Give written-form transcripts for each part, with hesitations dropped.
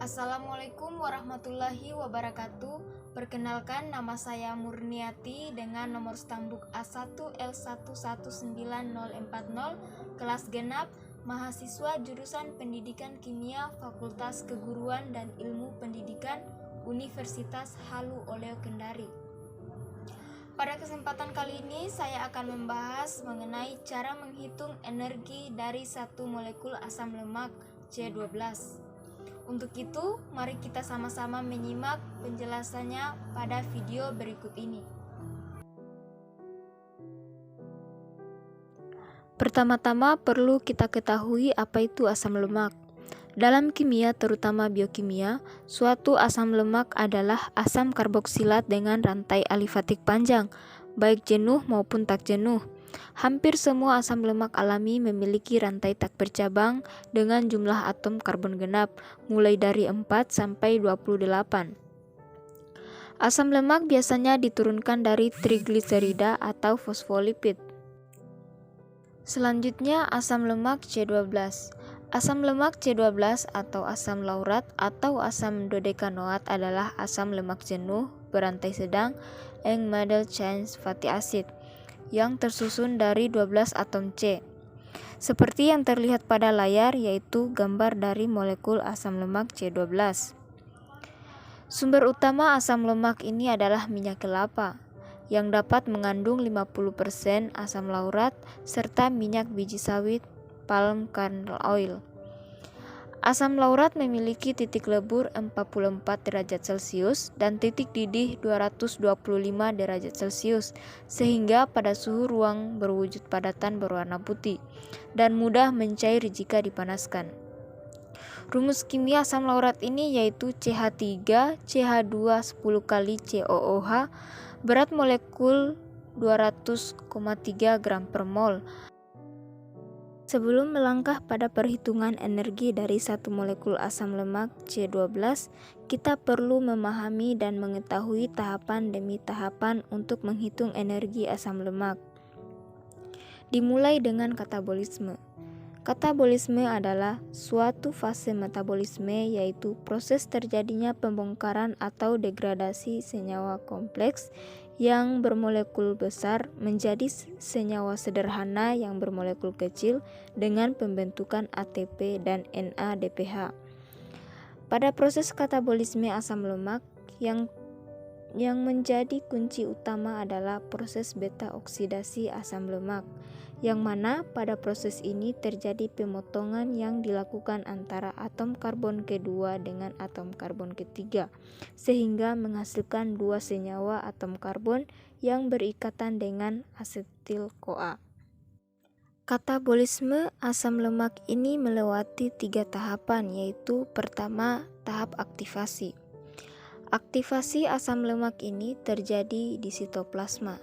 Assalamualaikum warahmatullahi wabarakatuh. Perkenalkan, nama saya Murniati dengan nomor stambuk A1L119040, kelas genap, mahasiswa jurusan Pendidikan Kimia Fakultas Keguruan dan Ilmu Pendidikan Universitas Halu Oleo Kendari. Pada kesempatan kali ini saya akan membahas mengenai cara menghitung energi dari satu molekul asam lemak C12. Untuk itu, mari kita sama-sama menyimak penjelasannya pada video berikut ini. Pertama-tama perlu kita ketahui apa itu asam lemak. Dalam kimia, terutama biokimia, suatu asam lemak adalah asam karboksilat dengan rantai alifatik panjang, baik jenuh maupun tak jenuh. Hampir semua asam lemak alami memiliki rantai tak bercabang dengan jumlah atom karbon genap, mulai dari 4 sampai 28. Asam lemak biasanya diturunkan dari trigliserida atau fosfolipid. Selanjutnya, asam lemak C12. Asam lemak C12 atau asam laurat atau asam dodekanoat adalah asam lemak jenuh berantai sedang eng middle chain fatty acid yang tersusun dari 12 atom C. Seperti yang terlihat pada layar, yaitu gambar dari molekul asam lemak C12. Sumber utama asam lemak ini adalah minyak kelapa, yang dapat mengandung 50% asam laurat serta minyak biji sawit palm kernel oil. Asam laurat memiliki titik lebur 44 derajat Celcius dan titik didih 225 derajat Celcius, sehingga pada suhu ruang berwujud padatan berwarna putih dan mudah mencair jika dipanaskan. Rumus kimia asam laurat ini yaitu CH3 CH2 10 kali COOH, berat molekul 200,3 gram per mol. Sebelum melangkah pada perhitungan energi dari satu molekul asam lemak C12, kita perlu memahami dan mengetahui tahapan demi tahapan untuk menghitung energi asam lemak. Dimulai dengan katabolisme. Katabolisme adalah suatu fase metabolisme, yaitu proses terjadinya pembongkaran atau degradasi senyawa kompleks yang bermolekul besar menjadi senyawa sederhana yang bermolekul kecil dengan pembentukan ATP dan NADPH. Pada proses katabolisme asam lemak, yang menjadi kunci utama adalah proses beta oksidasi asam lemak, yang mana pada proses ini terjadi pemotongan yang dilakukan antara atom karbon kedua dengan atom karbon ketiga, sehingga menghasilkan dua senyawa atom karbon yang berikatan dengan asetil-CoA. Katabolisme asam lemak ini melewati 3 tahapan, yaitu pertama, tahap aktivasi. Aktivasi asam lemak ini terjadi di sitoplasma,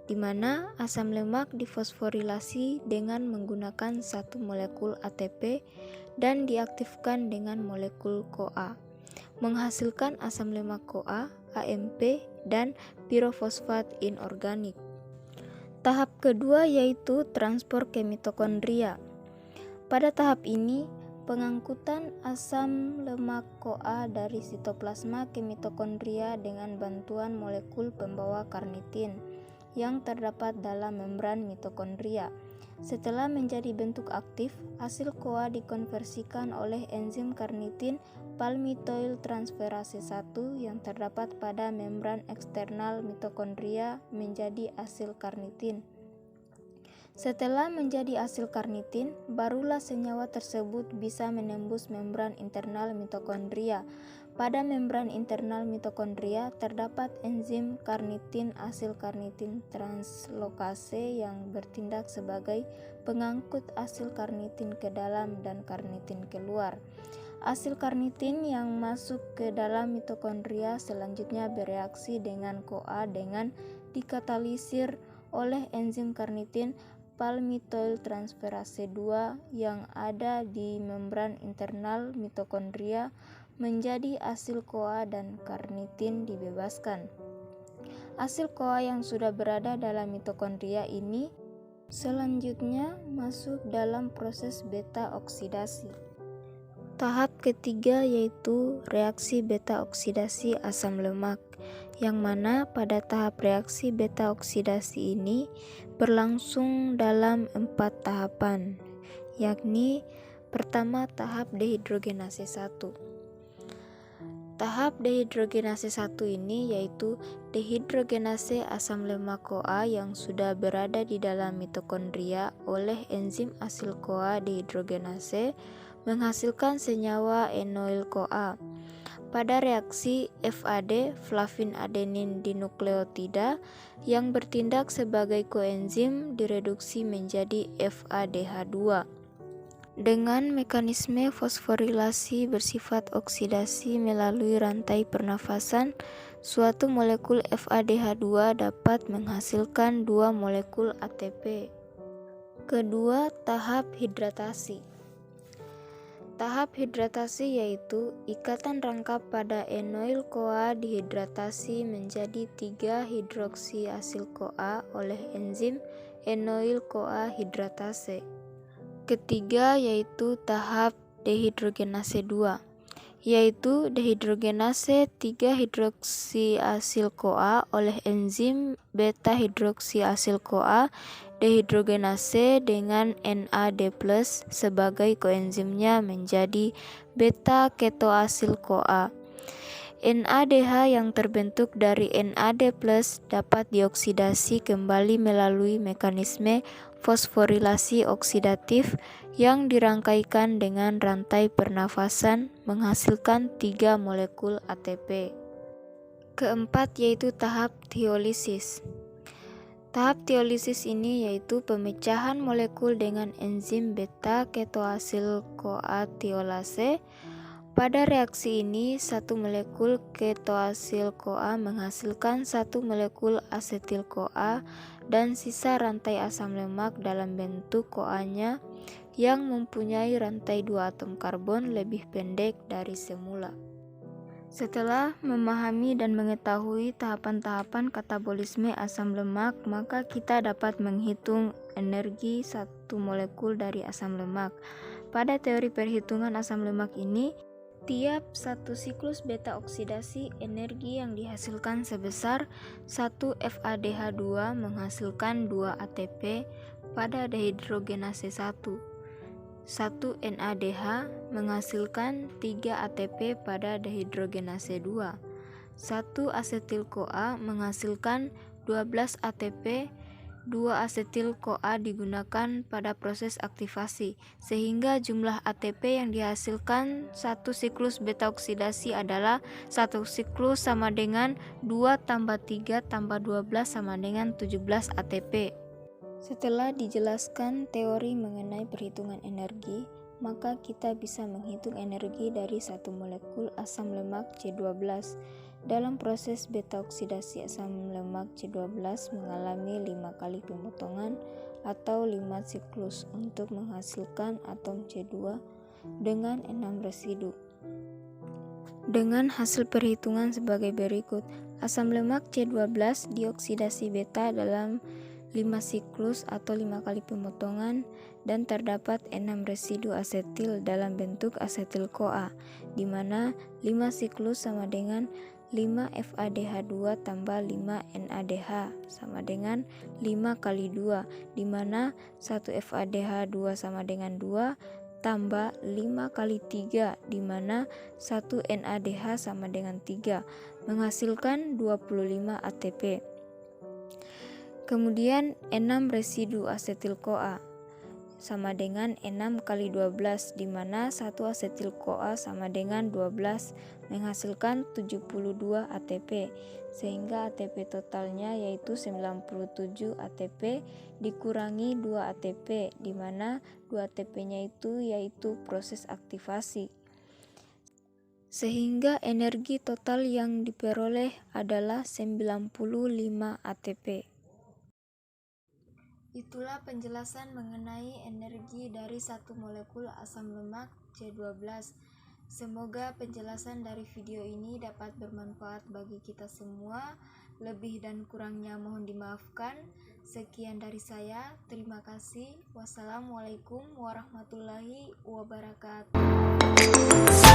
di mana asam lemak difosforilasi dengan menggunakan satu molekul ATP dan diaktifkan dengan molekul CoA, menghasilkan asam lemak CoA, AMP, dan pirofosfat inorganik. Tahap kedua yaitu transport ke mitokondria. Pada tahap ini, pengangkutan asam lemak CoA dari sitoplasma ke mitokondria dengan bantuan molekul pembawa karnitin yang terdapat dalam membran mitokondria. Setelah menjadi bentuk aktif, hasil CoA dikonversikan oleh enzim karnitin palmitoyl transferase 1 yang terdapat pada membran eksternal mitokondria menjadi asil karnitin. Setelah menjadi asil karnitin, barulah senyawa tersebut bisa menembus membran internal mitokondria. Pada membran internal mitokondria terdapat enzim karnitin asil karnitin translokase yang bertindak sebagai pengangkut asil karnitin ke dalam dan karnitin keluar. Asil karnitin yang masuk ke dalam mitokondria selanjutnya bereaksi dengan CoA dengan dikatalisir oleh enzim karnitin palmitoyl transferase 2 yang ada di membran internal mitokondria menjadi asil CoA dan karnitin dibebaskan. Asil CoA yang sudah berada dalam mitokondria ini selanjutnya masuk dalam proses beta oksidasi. Tahap ketiga yaitu reaksi beta oksidasi asam lemak, yang mana pada tahap reaksi beta oksidasi ini berlangsung dalam 4 tahapan, yakni pertama tahap dehidrogenase 1. Tahap dehidrogenase 1 ini yaitu dehidrogenase asam lemak CoA yang sudah berada di dalam mitokondria oleh enzim asil CoA dehidrogenase menghasilkan senyawa enoil CoA. Pada reaksi FAD, flavin adenin dinukleotida yang bertindak sebagai koenzim direduksi menjadi FADH2. Dengan mekanisme fosforilasi bersifat oksidasi melalui rantai pernafasan, suatu molekul FADH2 dapat menghasilkan 2 molekul ATP. Kedua, tahap hidratasi. Tahap hidratasi yaitu ikatan rangkap pada enoil CoA dihidratasi menjadi 3 hidroksi asil CoA oleh enzim enoil CoA hidratase. Ketiga yaitu tahap dehidrogenase 2, yaitu dehidrogenase 3 hidroksi asil CoA oleh enzim beta hidroksi asil CoA dehidrogenase dengan NAD+ sebagai koenzimnya menjadi beta ketoasil CoA. NADH yang terbentuk dari NAD+ dapat dioksidasi kembali melalui mekanisme fosforilasi oksidatif yang dirangkaikan dengan rantai pernafasan menghasilkan 3 molekul ATP. Keempat yaitu tahap tiolisis. Tahap tiolisis ini yaitu pemecahan molekul dengan enzim beta ketoasil CoA tiolase. Pada reaksi ini, 1 molekul ketoasil CoA menghasilkan 1 molekul asetil CoA dan sisa rantai asam lemak dalam bentuk CoA-nya yang mempunyai rantai 2 atom karbon lebih pendek dari semula. Setelah memahami dan mengetahui tahapan-tahapan katabolisme asam lemak, maka kita dapat menghitung energi 1 molekul dari asam lemak. Pada teori perhitungan asam lemak ini, tiap 1 siklus beta oksidasi, energi yang dihasilkan sebesar 1 FADH2 menghasilkan 2 ATP pada dehidrogenase 1. 1 NADH menghasilkan 3 ATP pada dehidrogenase 2. 1 asetil CoA menghasilkan 12 ATP. 2 asetil CoA digunakan pada proses aktivasi, sehingga jumlah ATP yang dihasilkan 1 siklus beta oksidasi adalah 1 siklus sama dengan 2 tambah 3 tambah 12 sama dengan 17 ATP. Setelah dijelaskan teori mengenai perhitungan energi, maka kita bisa menghitung energi dari 1 molekul asam lemak C12. Dalam proses beta oksidasi asam lemak C12 mengalami 5 kali pemotongan atau 5 siklus untuk menghasilkan atom C2 dengan 6 residu. Dengan hasil perhitungan sebagai berikut, asam lemak C12 dioksidasi beta dalam 5 siklus atau 5 kali pemotongan dan terdapat 6 residu asetil dalam bentuk asetil CoA, di mana 5 siklus sama dengan 5 FADH2 tambah 5 NADH sama dengan 5 kali 2, di mana 1 FADH2 sama dengan 2 tambah 5 kali 3, di mana 1 NADH sama dengan 3, menghasilkan 25 ATP. Kemudian 6 residu asetil CoA sama dengan 6 kali 12, di mana 1 asetil CoA sama dengan 12, menghasilkan 72 ATP, sehingga ATP totalnya yaitu 97 ATP dikurangi 2 ATP, di mana 2 ATP-nya itu yaitu proses aktivasi. Sehingga energi total yang diperoleh adalah 95 ATP. Itulah penjelasan mengenai energi dari 1 molekul asam lemak C12. Semoga penjelasan dari video ini dapat bermanfaat bagi kita semua. Lebih dan kurangnya mohon dimaafkan. Sekian dari saya. Terima kasih. Wassalamualaikum warahmatullahi wabarakatuh.